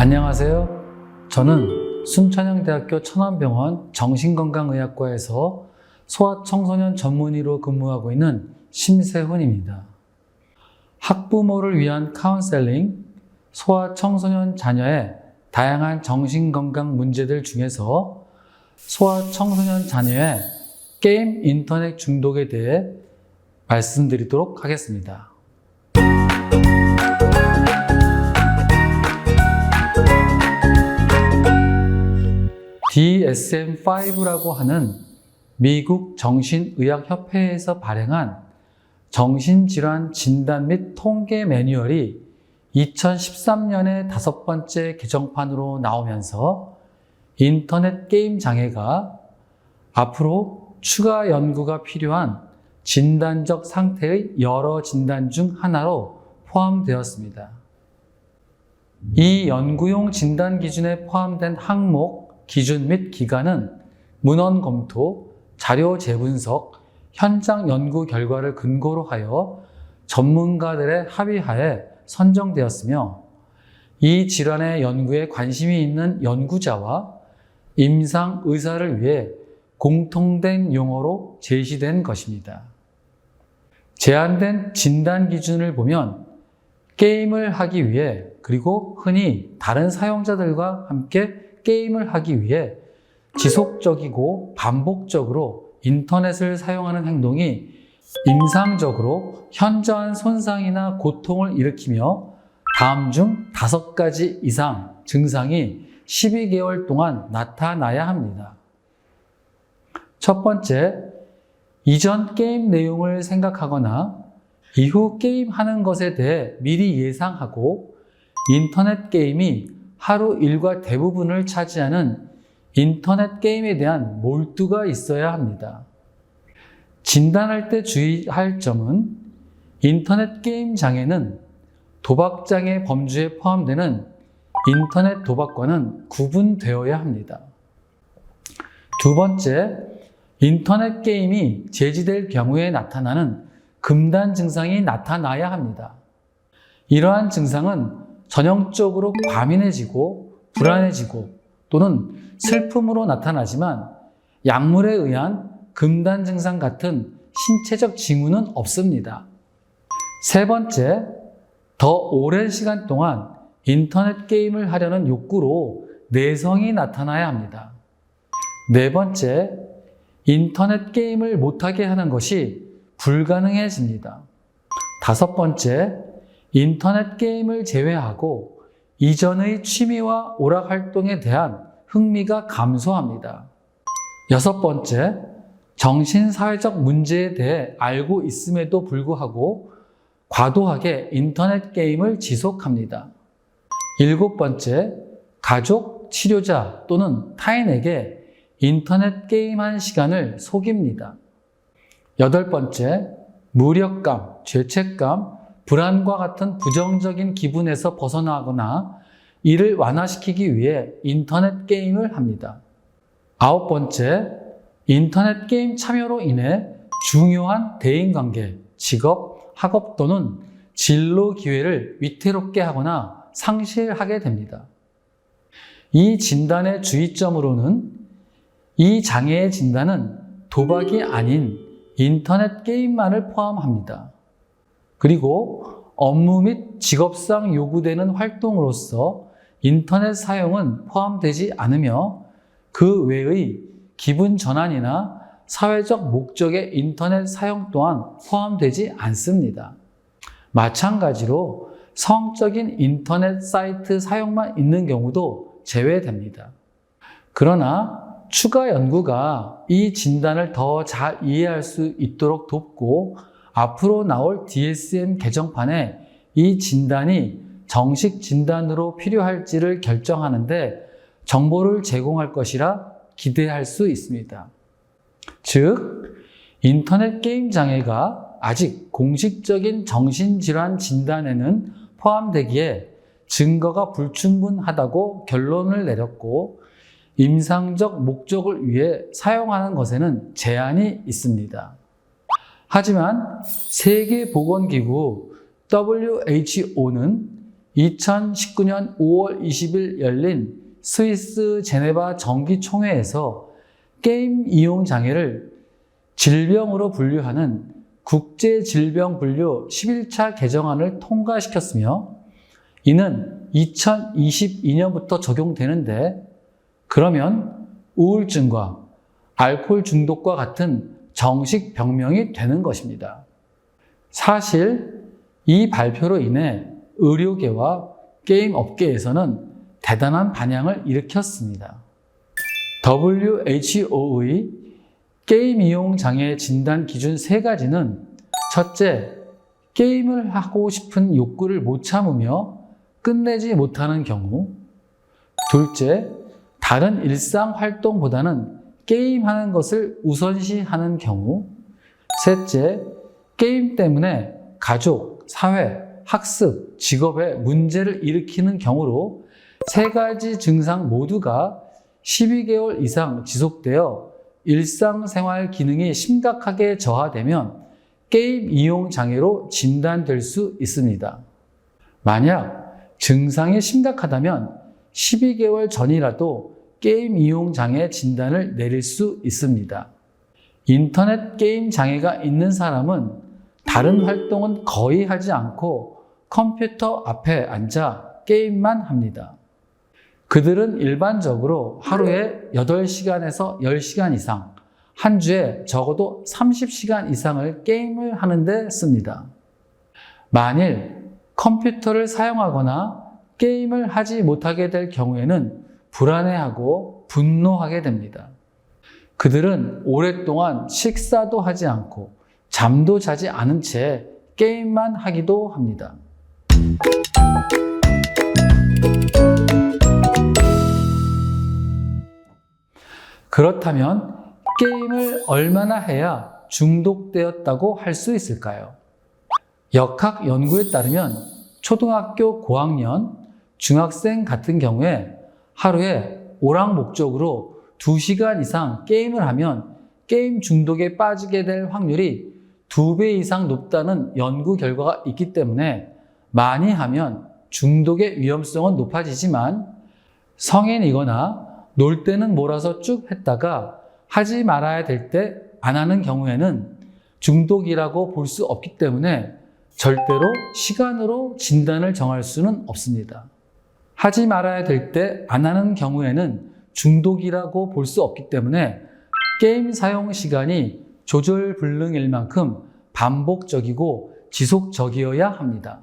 안녕하세요. 저는 순천향대학교 천안병원 정신건강의학과에서 소아청소년 전문의로 근무하고 있는 심세훈입니다. 학부모를 위한 카운셀링, 소아청소년 자녀의 다양한 정신건강 문제들 중에서 소아청소년 자녀의 게임 인터넷 중독에 대해 말씀드리도록 하겠습니다. DSM-5라고 하는 미국 정신의학협회에서 발행한 정신질환 진단 및 통계 매뉴얼이 2013년에 5번째 개정판으로 나오면서 인터넷 게임 장애가 앞으로 추가 연구가 필요한 진단적 상태의 여러 진단 중 하나로 포함되었습니다. 이 연구용 진단 기준에 포함된 항목, 기준 및 기간은 문헌 검토, 자료 재분석, 현장 연구 결과를 근거로 하여 전문가들의 합의하에 선정되었으며 이 질환의 연구에 관심이 있는 연구자와 임상 의사를 위해 공통된 용어로 제시된 것입니다. 제한된 진단 기준을 보면 게임을 하기 위해 그리고 흔히 다른 사용자들과 함께 게임을 하기 위해 지속적이고 반복적으로 인터넷을 사용하는 행동이 임상적으로 현저한 손상이나 고통을 일으키며 다음 중 5가지 이상 증상이 12개월 동안 나타나야 합니다. 첫 번째, 이전 게임 내용을 생각하거나 이후 게임하는 것에 대해 미리 예상하고 인터넷 게임이 하루 일과 대부분을 차지하는 인터넷 게임에 대한 몰두가 있어야 합니다. 진단할 때 주의할 점은 인터넷 게임 장애는 도박장애 범주에 포함되는 인터넷 도박과는 구분되어야 합니다. 두 번째, 인터넷 게임이 제지될 경우에 나타나는 금단 증상이 나타나야 합니다. 이러한 증상은 전형적으로 과민해지고 불안해지고 또는 슬픔으로 나타나지만 약물에 의한 금단 증상 같은 신체적 징후는 없습니다. 세 번째, 더 오랜 시간 동안 인터넷 게임을 하려는 욕구로 내성이 나타나야 합니다. 네 번째, 인터넷 게임을 못하게 하는 것이 불가능해집니다. 다섯 번째, 인터넷 게임을 제외하고 이전의 취미와 오락 활동에 대한 흥미가 감소합니다. 여섯 번째, 정신사회적 문제에 대해 알고 있음에도 불구하고 과도하게 인터넷 게임을 지속합니다. 일곱 번째, 가족, 치료자 또는 타인에게 인터넷 게임한 시간을 속입니다. 여덟 번째, 무력감, 죄책감, 불안과 같은 부정적인 기분에서 벗어나거나 이를 완화시키기 위해 인터넷 게임을 합니다. 아홉 번째, 인터넷 게임 참여로 인해 중요한 대인관계, 직업, 학업 또는 진로 기회를 위태롭게 하거나 상실하게 됩니다. 이 진단의 주의점으로는 이 장애의 진단은 도박이 아닌 인터넷 게임만을 포함합니다. 그리고 업무 및 직업상 요구되는 활동으로서 인터넷 사용은 포함되지 않으며 그 외의 기분 전환이나 사회적 목적의 인터넷 사용 또한 포함되지 않습니다. 마찬가지로 성적인 인터넷 사이트 사용만 있는 경우도 제외됩니다. 그러나 추가 연구가 이 진단을 더 잘 이해할 수 있도록 돕고 앞으로 나올 DSM 개정판에 이 진단이 정식 진단으로 필요할지를 결정하는데 정보를 제공할 것이라 기대할 수 있습니다. 즉, 인터넷 게임 장애가 아직 공식적인 정신질환 진단에는 포함되기에 증거가 불충분하다고 결론을 내렸고 임상적 목적을 위해 사용하는 것에는 제한이 있습니다. 하지만 세계보건기구 WHO는 2019년 5월 20일 열린 스위스 제네바 정기총회에서 게임 이용 장애를 질병으로 분류하는 국제질병분류 11차 개정안을 통과시켰으며 이는 2022년부터 적용되는데 그러면 우울증과 알코올 중독과 같은 정식 병명이 되는 것입니다. 사실 이 발표로 인해 의료계와 게임 업계에서는 대단한 반향을 일으켰습니다. WHO의 게임 이용 장애 진단 기준 3가지는 첫째, 게임을 하고 싶은 욕구를 못 참으며 끝내지 못하는 경우. 둘째, 다른 일상 활동보다는 게임하는 것을 우선시하는 경우. 셋째, 게임 때문에 가족, 사회, 학습, 직업에 문제를 일으키는 경우로 3가지 증상 모두가 12개월 이상 지속되어 일상생활 기능이 심각하게 저하되면 게임 이용 장애로 진단될 수 있습니다. 만약 증상이 심각하다면 12개월 전이라도 게임 이용 장애 진단을 내릴 수 있습니다. 인터넷 게임 장애가 있는 사람은 다른 활동은 거의 하지 않고 컴퓨터 앞에 앉아 게임만 합니다. 그들은 일반적으로 하루에 8시간에서 10시간 이상, 한 주에 적어도 30시간 이상을 게임을 하는데 씁니다. 만일 컴퓨터를 사용하거나 게임을 하지 못하게 될 경우에는 불안해하고 분노하게 됩니다. 그들은 오랫동안 식사도 하지 않고 잠도 자지 않은 채 게임만 하기도 합니다. 그렇다면 게임을 얼마나 해야 중독되었다고 할 수 있을까요? 역학 연구에 따르면 초등학교 고학년, 중학생 같은 경우에 하루에 오락 목적으로 2시간 이상 게임을 하면 게임 중독에 빠지게 될 확률이 2배 이상 높다는 연구 결과가 있기 때문에 많이 하면 중독의 위험성은 높아지지만 성인이거나 놀 때는 몰아서 쭉 했다가 하지 말아야 될 때 안 하는 경우에는 중독이라고 볼 수 없기 때문에 절대로 시간으로 진단을 정할 수는 없습니다. 하지 말아야 될 때 안 하는 경우에는 중독이라고 볼 수 없기 때문에 게임 사용 시간이 조절불능일 만큼 반복적이고 지속적이어야 합니다.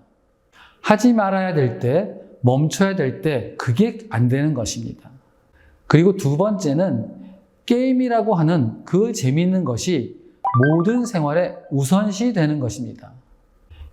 하지 말아야 될 때, 멈춰야 될 때 그게 안 되는 것입니다. 그리고 두 번째는 게임이라고 하는 그 재미있는 것이 모든 생활에 우선시 되는 것입니다.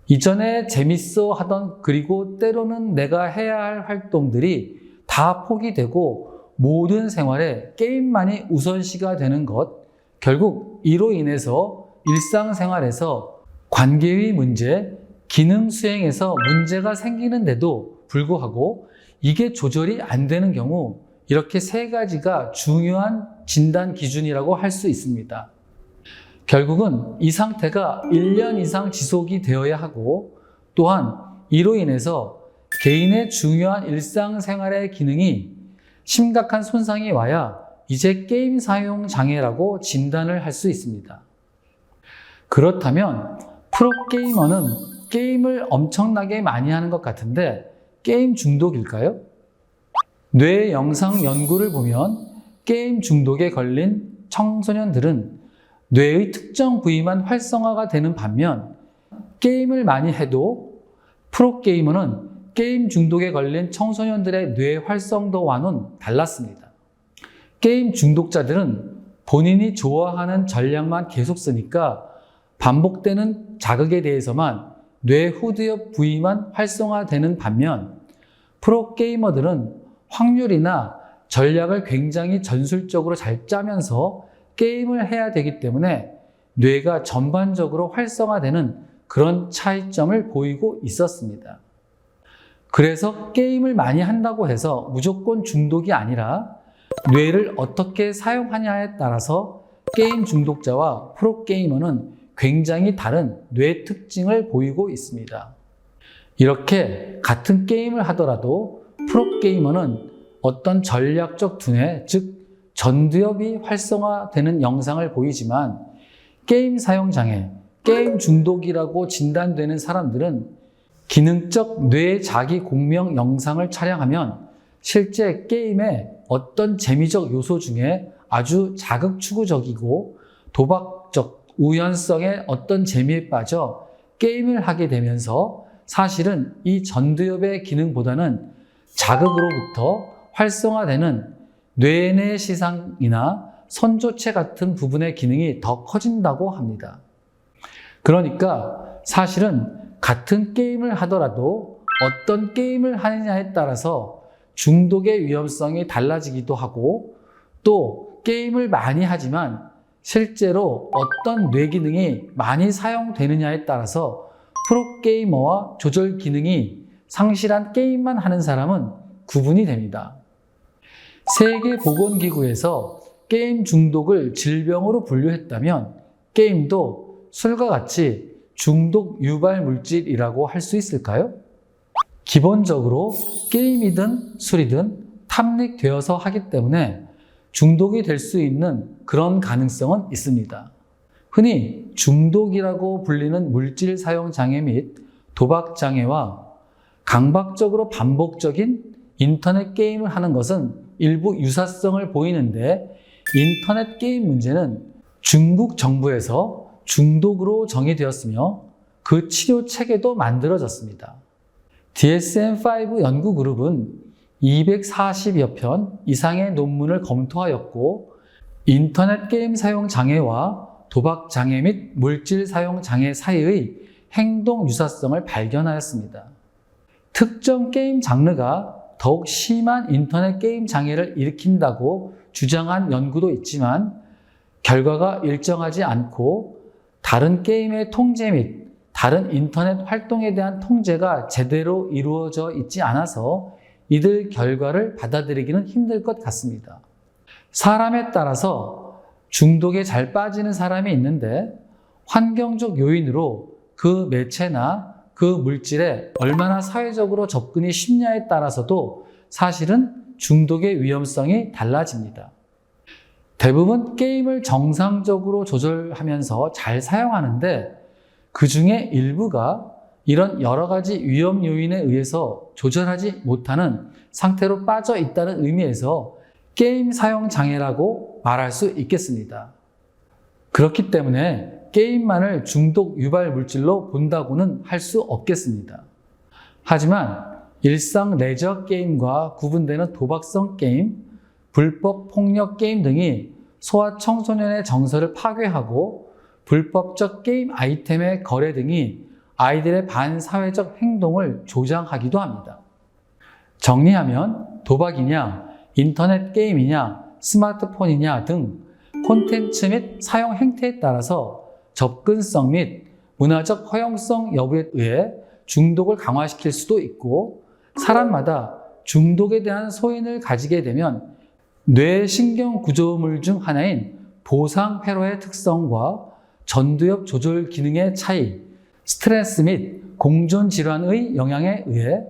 이전에 재밌어 하던 그리고 때로는 내가 해야 할 활동들이 다 포기되고 모든 생활에 게임만이 우선시가 되는 것, 결국 이로 인해서 일상생활에서 관계의 문제, 기능 수행에서 문제가 생기는데도 불구하고 이게 조절이 안 되는 경우 이렇게 3가지가 중요한 진단 기준이라고 할 수 있습니다. 결국은 이 상태가 1년 이상 지속이 되어야 하고 또한 이로 인해서 개인의 중요한 일상생활의 기능이 심각한 손상이 와야 이제 게임 사용 장애라고 진단을 할 수 있습니다. 그렇다면 프로게이머는 게임을 엄청나게 많이 하는 것 같은데 게임 중독일까요? 뇌 영상 연구를 보면 게임 중독에 걸린 청소년들은 뇌의 특정 부위만 활성화가 되는 반면 게임을 많이 해도 프로게이머는 게임 중독에 걸린 청소년들의 뇌 활성도와는 달랐습니다. 게임 중독자들은 본인이 좋아하는 전략만 계속 쓰니까 반복되는 자극에 대해서만 뇌 후두엽 부위만 활성화되는 반면 프로게이머들은 확률이나 전략을 굉장히 전술적으로 잘 짜면서 게임을 해야 되기 때문에 뇌가 전반적으로 활성화되는 그런 차이점을 보이고 있었습니다. 그래서 게임을 많이 한다고 해서 무조건 중독이 아니라 뇌를 어떻게 사용하냐에 따라서 게임 중독자와 프로게이머는 굉장히 다른 뇌 특징을 보이고 있습니다. 이렇게 같은 게임을 하더라도 프로게이머는 어떤 전략적 두뇌, 즉 전두엽이 활성화되는 영상을 보이지만 게임 사용장애, 게임 중독이라고 진단되는 사람들은 기능적 뇌 자기 공명 영상을 촬영하면 실제 게임의 어떤 재미적 요소 중에 아주 자극추구적이고 도박적 우연성의 어떤 재미에 빠져 게임을 하게 되면서 사실은 이 전두엽의 기능보다는 자극으로부터 활성화되는 뇌내 시상이나 선조체 같은 부분의 기능이 더 커진다고 합니다. 그러니까 사실은 같은 게임을 하더라도 어떤 게임을 하느냐에 따라서 중독의 위험성이 달라지기도 하고 또 게임을 많이 하지만 실제로 어떤 뇌 기능이 많이 사용되느냐에 따라서 프로게이머와 조절 기능이 상실한 게임만 하는 사람은 구분이 됩니다. 세계보건기구에서 게임 중독을 질병으로 분류했다면 게임도 술과 같이 중독 유발 물질이라고 할 수 있을까요? 기본적으로 게임이든 술이든 탐닉되어서 하기 때문에 중독이 될 수 있는 그런 가능성은 있습니다. 흔히 중독이라고 불리는 물질 사용 장애 및 도박 장애와 강박적으로 반복적인 인터넷 게임을 하는 것은 일부 유사성을 보이는데 인터넷 게임 문제는 중국 정부에서 중독으로 정의되었으며 그 치료 체계도 만들어졌습니다. DSM-5 연구그룹은 240여 편 이상의 논문을 검토하였고 인터넷 게임 사용 장애와 도박 장애 및 물질 사용 장애 사이의 행동 유사성을 발견하였습니다. 특정 게임 장르가 더욱 심한 인터넷 게임 장애를 일으킨다고 주장한 연구도 있지만 결과가 일정하지 않고 다른 게임의 통제 및 다른 인터넷 활동에 대한 통제가 제대로 이루어져 있지 않아서 이들 결과를 받아들이기는 힘들 것 같습니다. 사람에 따라서 중독에 잘 빠지는 사람이 있는데 환경적 요인으로 그 매체나 그 물질에 얼마나 사회적으로 접근이 쉽냐에 따라서도 사실은 중독의 위험성이 달라집니다. 대부분 게임을 정상적으로 조절하면서 잘 사용하는데 그 중에 일부가 이런 여러 가지 위험 요인에 의해서 조절하지 못하는 상태로 빠져 있다는 의미에서 게임 사용 장애라고 말할 수 있겠습니다. 그렇기 때문에 게임만을 중독 유발 물질로 본다고는 할 수 없겠습니다. 하지만 일상 레저 게임과 구분되는 도박성 게임, 불법 폭력 게임 등이 소아청소년의 정서를 파괴하고 불법적 게임 아이템의 거래 등이 아이들의 반사회적 행동을 조장하기도 합니다. 정리하면 도박이냐, 인터넷 게임이냐, 스마트폰이냐 등 콘텐츠 및 사용 행태에 따라서 접근성 및 문화적 허용성 여부에 의해 중독을 강화시킬 수도 있고 사람마다 중독에 대한 소인을 가지게 되면 뇌신경 구조물 중 하나인 보상회로의 특성과 전두엽 조절 기능의 차이, 스트레스 및 공존질환의 영향에 의해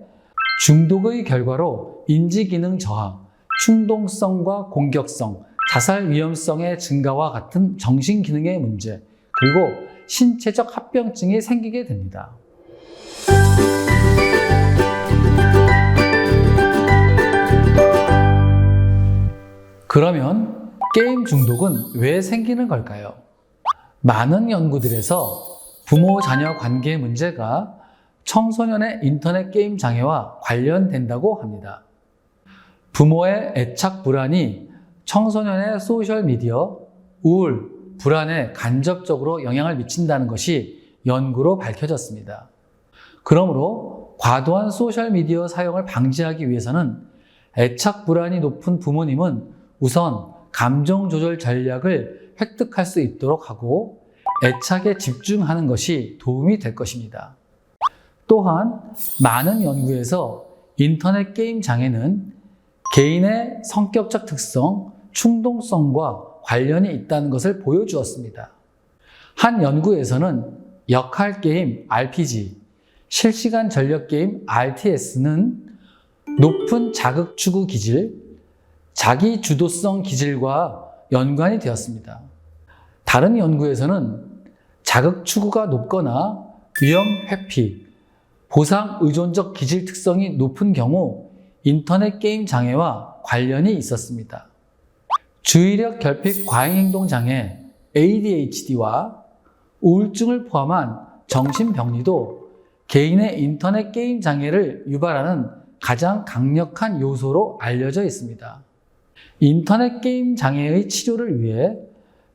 중독의 결과로 인지기능 저하, 충동성과 공격성, 자살 위험성의 증가와 같은 정신기능의 문제, 그리고 신체적 합병증이 생기게 됩니다. 그러면 게임 중독은 왜 생기는 걸까요? 많은 연구들에서 부모 자녀 관계 문제가 청소년의 인터넷 게임 장애와 관련된다고 합니다. 부모의 애착 불안이 청소년의 소셜미디어, 우울, 불안에 간접적으로 영향을 미친다는 것이 연구로 밝혀졌습니다. 그러므로 과도한 소셜미디어 사용을 방지하기 위해서는 애착 불안이 높은 부모님은 우선 감정 조절 전략을 획득할 수 있도록 하고 애착에 집중하는 것이 도움이 될 것입니다. 또한 많은 연구에서 인터넷 게임 장애는 개인의 성격적 특성, 충동성과 관련이 있다는 것을 보여주었습니다. 한 연구에서는 역할 게임 RPG, 실시간 전력 게임 RTS는 높은 자극 추구 기질, 자기 주도성 기질과 연관이 되었습니다. 다른 연구에서는 자극 추구가 높거나 위험 회피, 보상 의존적 기질 특성이 높은 경우 인터넷 게임 장애와 관련이 있었습니다. 주의력 결핍 과잉행동 장애 ADHD와 우울증을 포함한 정신병리도 개인의 인터넷 게임 장애를 유발하는 가장 강력한 요소로 알려져 있습니다. 인터넷 게임 장애의 치료를 위해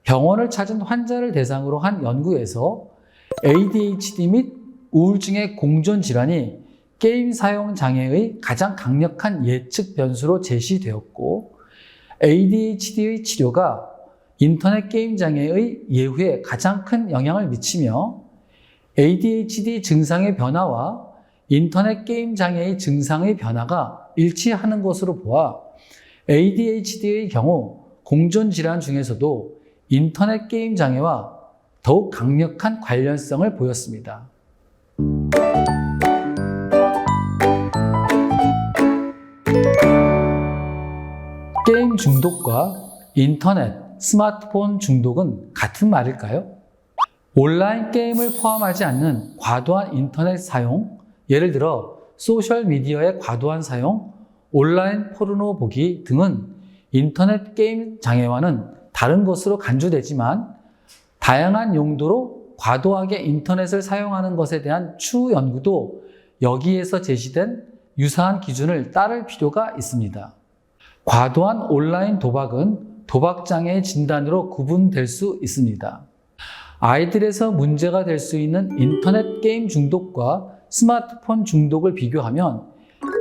병원을 찾은 환자를 대상으로 한 연구에서 ADHD 및 우울증의 공존 질환이 게임 사용 장애의 가장 강력한 예측 변수로 제시되었고, ADHD의 치료가 인터넷 게임 장애의 예후에 가장 큰 영향을 미치며 ADHD 증상의 변화와 인터넷 게임 장애의 증상의 변화가 일치하는 것으로 보아 ADHD의 경우 공존 질환 중에서도 인터넷 게임 장애와 더욱 강력한 관련성을 보였습니다. 게임 중독과 인터넷, 스마트폰 중독은 같은 말일까요? 온라인 게임을 포함하지 않는 과도한 인터넷 사용, 예를 들어 소셜미디어의 과도한 사용, 온라인 포르노 보기 등은 인터넷 게임 장애와는 다른 것으로 간주되지만 다양한 용도로 과도하게 인터넷을 사용하는 것에 대한 추후 연구도 여기에서 제시된 유사한 기준을 따를 필요가 있습니다. 과도한 온라인 도박은 도박장애의 진단으로 구분될 수 있습니다. 아이들에서 문제가 될 수 있는 인터넷 게임 중독과 스마트폰 중독을 비교하면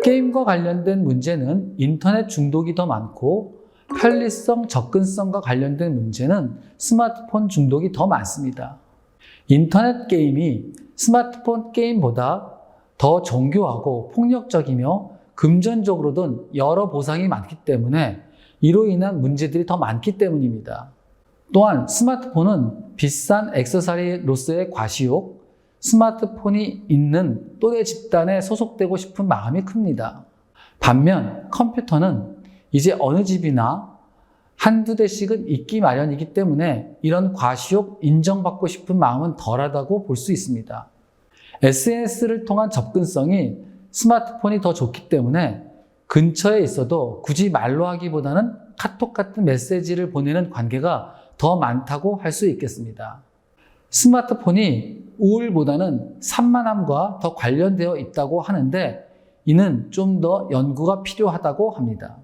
게임과 관련된 문제는 인터넷 중독이 더 많고 편리성, 접근성과 관련된 문제는 스마트폰 중독이 더 많습니다. 인터넷 게임이 스마트폰 게임보다 더 정교하고 폭력적이며 금전적으로든 여러 보상이 많기 때문에 이로 인한 문제들이 더 많기 때문입니다. 또한 스마트폰은 비싼 액세서리로서의 과시욕, 스마트폰이 있는 또래 집단에 소속되고 싶은 마음이 큽니다. 반면 컴퓨터는 이제 어느 집이나 한두 대씩은 있기 마련이기 때문에 이런 과시욕 인정받고 싶은 마음은 덜하다고 볼 수 있습니다. SNS를 통한 접근성이 스마트폰이 더 좋기 때문에 근처에 있어도 굳이 말로 하기보다는 카톡 같은 메시지를 보내는 관계가 더 많다고 할 수 있겠습니다. 스마트폰이 우울보다는 산만함과 더 관련되어 있다고 하는데 이는 좀 더 연구가 필요하다고 합니다.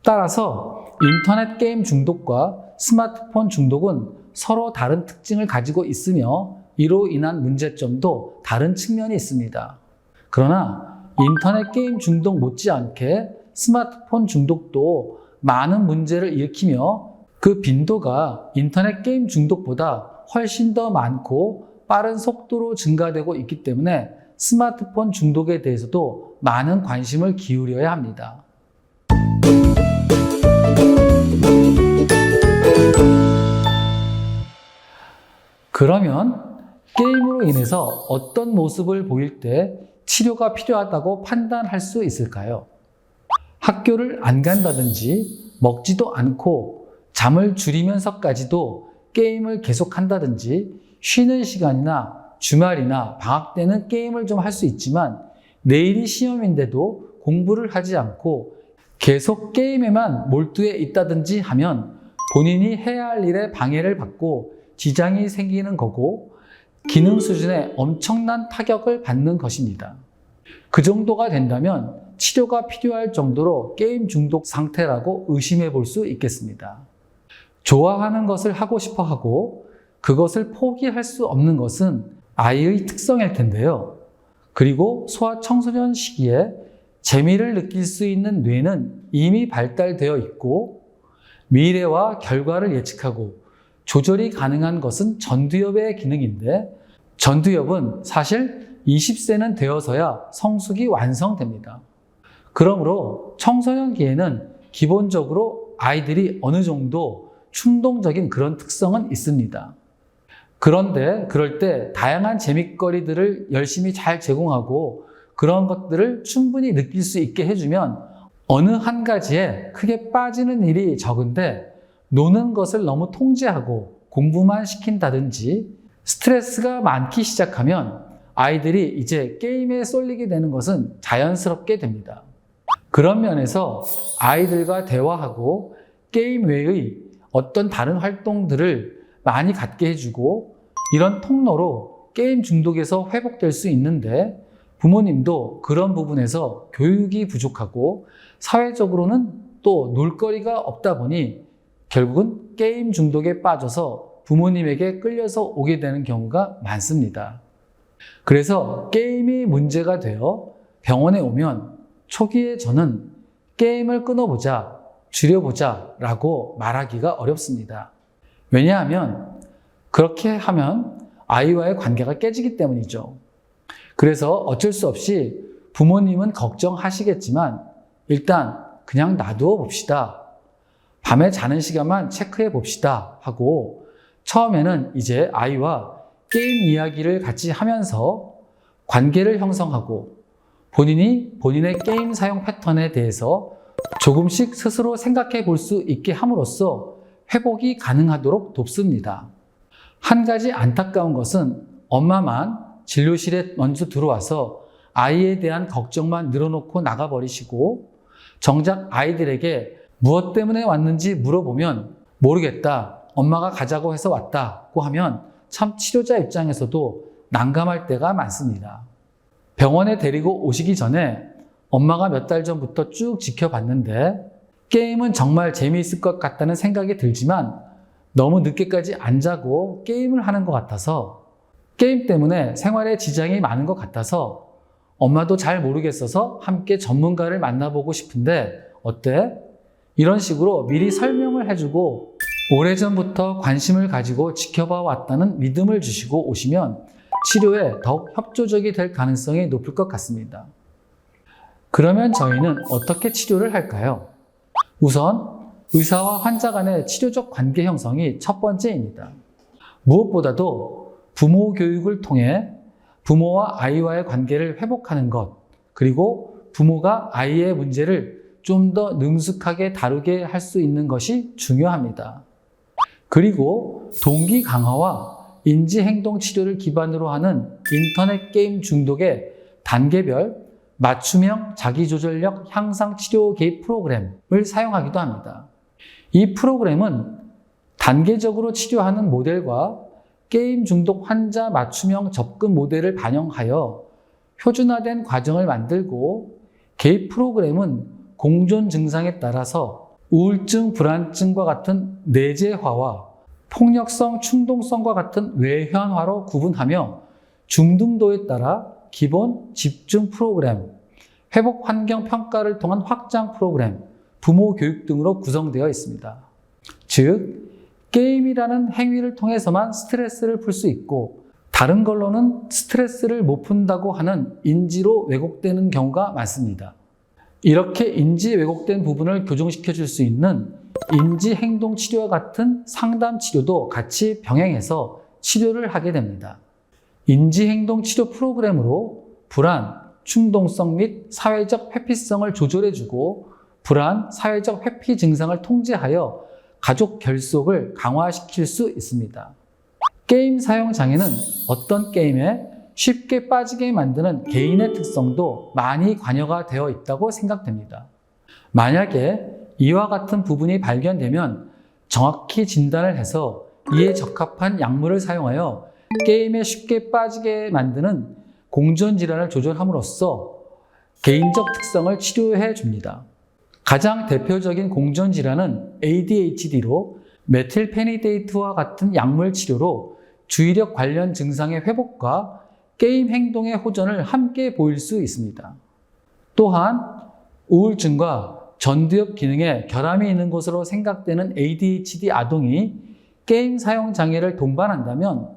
따라서 인터넷 게임 중독과 스마트폰 중독은 서로 다른 특징을 가지고 있으며 이로 인한 문제점도 다른 측면이 있습니다. 그러나 인터넷 게임 중독 못지않게 스마트폰 중독도 많은 문제를 일으키며 그 빈도가 인터넷 게임 중독보다 훨씬 더 많고 빠른 속도로 증가되고 있기 때문에 스마트폰 중독에 대해서도 많은 관심을 기울여야 합니다. 그러면 게임으로 인해서 어떤 모습을 보일 때 치료가 필요하다고 판단할 수 있을까요? 학교를 안 간다든지 먹지도 않고 잠을 줄이면서까지도 게임을 계속한다든지 쉬는 시간이나 주말이나 방학 때는 게임을 좀 할 수 있지만 내일이 시험인데도 공부를 하지 않고 계속 게임에만 몰두해 있다든지 하면 본인이 해야 할 일에 방해를 받고 지장이 생기는 거고 기능 수준에 엄청난 타격을 받는 것입니다. 그 정도가 된다면 치료가 필요할 정도로 게임 중독 상태라고 의심해 볼 수 있겠습니다. 좋아하는 것을 하고 싶어 하고 그것을 포기할 수 없는 것은 아이의 특성일 텐데요. 그리고 소아 청소년 시기에 재미를 느낄 수 있는 뇌는 이미 발달되어 있고 미래와 결과를 예측하고 조절이 가능한 것은 전두엽의 기능인데 전두엽은 사실 20세는 되어서야 성숙이 완성됩니다. 그러므로 청소년기에는 기본적으로 아이들이 어느 정도 충동적인 그런 특성은 있습니다. 그런데 그럴 때 다양한 재밌거리들을 열심히 잘 제공하고 그런 것들을 충분히 느낄 수 있게 해주면 어느 한 가지에 크게 빠지는 일이 적은데 노는 것을 너무 통제하고 공부만 시킨다든지 스트레스가 많기 시작하면 아이들이 이제 게임에 쏠리게 되는 것은 자연스럽게 됩니다. 그런 면에서 아이들과 대화하고 게임 외의 어떤 다른 활동들을 많이 갖게 해주고 이런 통로로 게임 중독에서 회복될 수 있는데 부모님도 그런 부분에서 교육이 부족하고 사회적으로는 또 놀거리가 없다 보니 결국은 게임 중독에 빠져서 부모님에게 끌려서 오게 되는 경우가 많습니다. 그래서 게임이 문제가 되어 병원에 오면 초기에 저는 게임을 끊어보자, 줄여보자 라고 말하기가 어렵습니다. 왜냐하면 그렇게 하면 아이와의 관계가 깨지기 때문이죠. 그래서 어쩔 수 없이 부모님은 걱정하시겠지만 일단 그냥 놔두어 봅시다. 밤에 자는 시간만 체크해 봅시다 하고 처음에는 이제 아이와 게임 이야기를 같이 하면서 관계를 형성하고 본인의 게임 사용 패턴에 대해서 조금씩 스스로 생각해 볼 수 있게 함으로써 회복이 가능하도록 돕습니다. 한 가지 안타까운 것은 엄마만 진료실에 먼저 들어와서 아이에 대한 걱정만 늘어놓고 나가버리시고 정작 아이들에게 무엇 때문에 왔는지 물어보면 모르겠다, 엄마가 가자고 해서 왔다고 하면 참 치료자 입장에서도 난감할 때가 많습니다. 병원에 데리고 오시기 전에 엄마가 몇 달 전부터 쭉 지켜봤는데 게임은 정말 재미있을 것 같다는 생각이 들지만 너무 늦게까지 안 자고 게임을 하는 것 같아서 게임 때문에 생활에 지장이 많은 것 같아서 엄마도 잘 모르겠어서 함께 전문가를 만나보고 싶은데 어때? 이런 식으로 미리 설명을 해주고 오래전부터 관심을 가지고 지켜봐 왔다는 믿음을 주시고 오시면 치료에 더욱 협조적이 될 가능성이 높을 것 같습니다. 그러면 저희는 어떻게 치료를 할까요? 우선 의사와 환자 간의 치료적 관계 형성이 첫 번째입니다. 무엇보다도 부모 교육을 통해 부모와 아이와의 관계를 회복하는 것, 그리고 부모가 아이의 문제를 좀 더 능숙하게 다루게 할 수 있는 것이 중요합니다. 그리고 동기 강화와 인지행동 치료를 기반으로 하는 인터넷 게임 중독의 단계별 맞춤형 자기조절력 향상 치료 개입 프로그램을 사용하기도 합니다. 이 프로그램은 단계적으로 치료하는 모델과 게임 중독 환자 맞춤형 접근 모델을 반영하여 표준화된 과정을 만들고 개입 프로그램은 공존 증상에 따라서 우울증, 불안증과 같은 내재화와 폭력성, 충동성과 같은 외현화로 구분하며 중등도에 따라 기본 집중 프로그램, 회복 환경 평가를 통한 확장 프로그램, 부모 교육 등으로 구성되어 있습니다. 즉, 게임이라는 행위를 통해서만 스트레스를 풀 수 있고 다른 걸로는 스트레스를 못 푼다고 하는 인지로 왜곡되는 경우가 많습니다. 이렇게 인지 왜곡된 부분을 교정시켜 줄 수 있는 인지행동 치료와 같은 상담 치료도 같이 병행해서 치료를 하게 됩니다. 인지행동 치료 프로그램으로 불안, 충동성 및 사회적 회피성을 조절해주고 불안, 사회적 회피 증상을 통제하여 가족 결속을 강화시킬 수 있습니다. 게임 사용 장애는 어떤 게임에 쉽게 빠지게 만드는 개인의 특성도 많이 관여가 되어 있다고 생각됩니다. 만약에 이와 같은 부분이 발견되면 정확히 진단을 해서 이에 적합한 약물을 사용하여 게임에 쉽게 빠지게 만드는 공존질환을 조절함으로써 개인적 특성을 치료해 줍니다. 가장 대표적인 공존질환은 ADHD로 메틸페니데이트와 같은 약물 치료로 주의력 관련 증상의 회복과 게임 행동의 호전을 함께 보일 수 있습니다. 또한 우울증과 전두엽 기능에 결함이 있는 것으로 생각되는 ADHD 아동이 게임 사용 장애를 동반한다면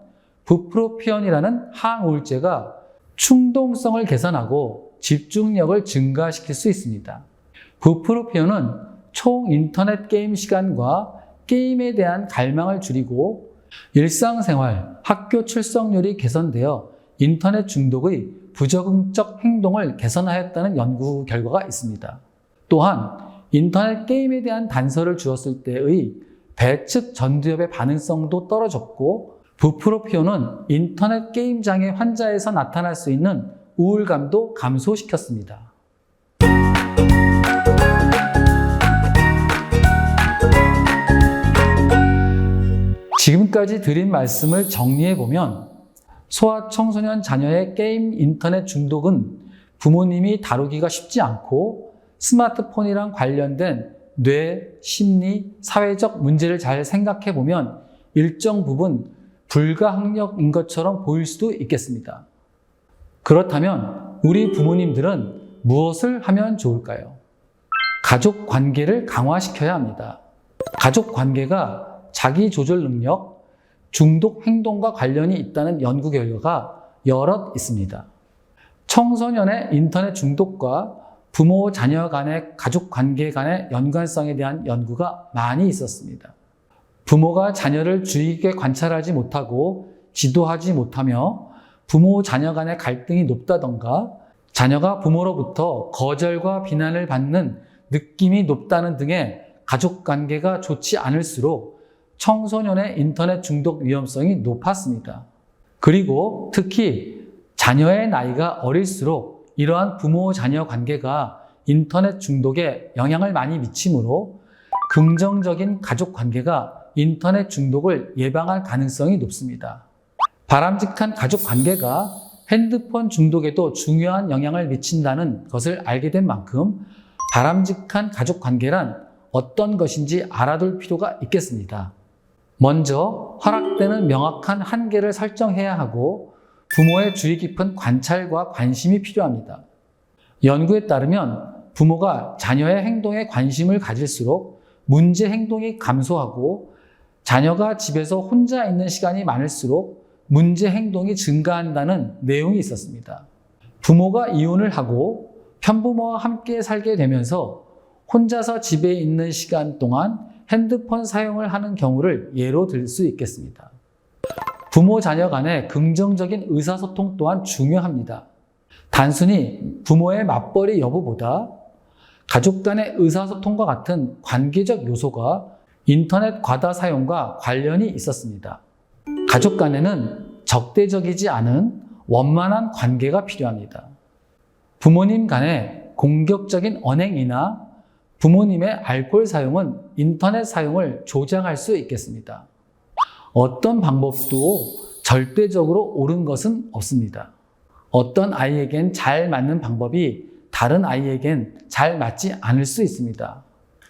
부프로피온이라는 항우울제가 충동성을 개선하고 집중력을 증가시킬 수 있습니다. 부프로피온은 총 인터넷 게임 시간과 게임에 대한 갈망을 줄이고 일상생활, 학교 출석률이 개선되어 인터넷 중독의 부적응적 행동을 개선하였다는 연구 결과가 있습니다. 또한 인터넷 게임에 대한 단서를 주었을 때의 배측 전두엽의 반응성도 떨어졌고, 부프로피온은 인터넷 게임 장애 환자에서 나타날 수 있는 우울감도 감소시켰습니다. 지금까지 드린 말씀을 정리해보면, 소아청소년 자녀의 게임 인터넷 중독은 부모님이 다루기가 쉽지 않고 스마트폰이랑 관련된 뇌, 심리, 사회적 문제를 잘 생각해보면 일정 부분 불가항력인 것처럼 보일 수도 있겠습니다. 그렇다면 우리 부모님들은 무엇을 하면 좋을까요? 가족 관계를 강화시켜야 합니다. 가족 관계가 자기 조절 능력, 중독 행동과 관련이 있다는 연구 결과가 여럿 있습니다. 청소년의 인터넷 중독과 부모, 자녀 간의 가족 관계 간의 연관성에 대한 연구가 많이 있었습니다. 부모가 자녀를 주의 깊게 관찰하지 못하고 지도하지 못하며 부모, 자녀 간의 갈등이 높다던가, 자녀가 부모로부터 거절과 비난을 받는 느낌이 높다는 등의 가족 관계가 좋지 않을수록 청소년의 인터넷 중독 위험성이 높았습니다. 그리고 특히 자녀의 나이가 어릴수록 이러한 부모-자녀 관계가 인터넷 중독에 영향을 많이 미치므로 긍정적인 가족 관계가 인터넷 중독을 예방할 가능성이 높습니다. 바람직한 가족 관계가 핸드폰 중독에도 중요한 영향을 미친다는 것을 알게 된 만큼 바람직한 가족 관계란 어떤 것인지 알아둘 필요가 있겠습니다. 먼저 허락되는 명확한 한계를 설정해야 하고 부모의 주의 깊은 관찰과 관심이 필요합니다. 연구에 따르면 부모가 자녀의 행동에 관심을 가질수록 문제 행동이 감소하고, 자녀가 집에서 혼자 있는 시간이 많을수록 문제 행동이 증가한다는 내용이 있었습니다. 부모가 이혼을 하고 편부모와 함께 살게 되면서 혼자서 집에 있는 시간 동안 핸드폰 사용을 하는 경우를 예로 들 수 있겠습니다. 부모 자녀 간의 긍정적인 의사소통 또한 중요합니다. 단순히 부모의 맞벌이 여부보다 가족 간의 의사소통과 같은 관계적 요소가 인터넷 과다 사용과 관련이 있었습니다. 가족 간에는 적대적이지 않은 원만한 관계가 필요합니다. 부모님 간의 공격적인 언행이나 부모님의 알코올 사용은 인터넷 사용을 조장할 수 있겠습니다. 어떤 방법도 절대적으로 옳은 것은 없습니다. 어떤 아이에겐 잘 맞는 방법이 다른 아이에겐 잘 맞지 않을 수 있습니다.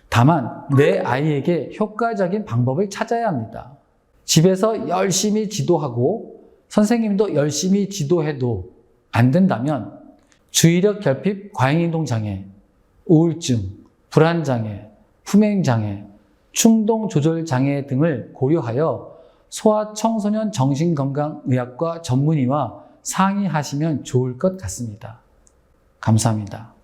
다만 내 아이에게 효과적인 방법을 찾아야 합니다. 집에서 열심히 지도하고 선생님도 열심히 지도해도 안 된다면 주의력 결핍 과잉행동 장애, 우울증, 불안장애, 품행장애, 충동조절장애 등을 고려하여 소아청소년 정신건강의학과 전문의와 상의하시면 좋을 것 같습니다. 감사합니다.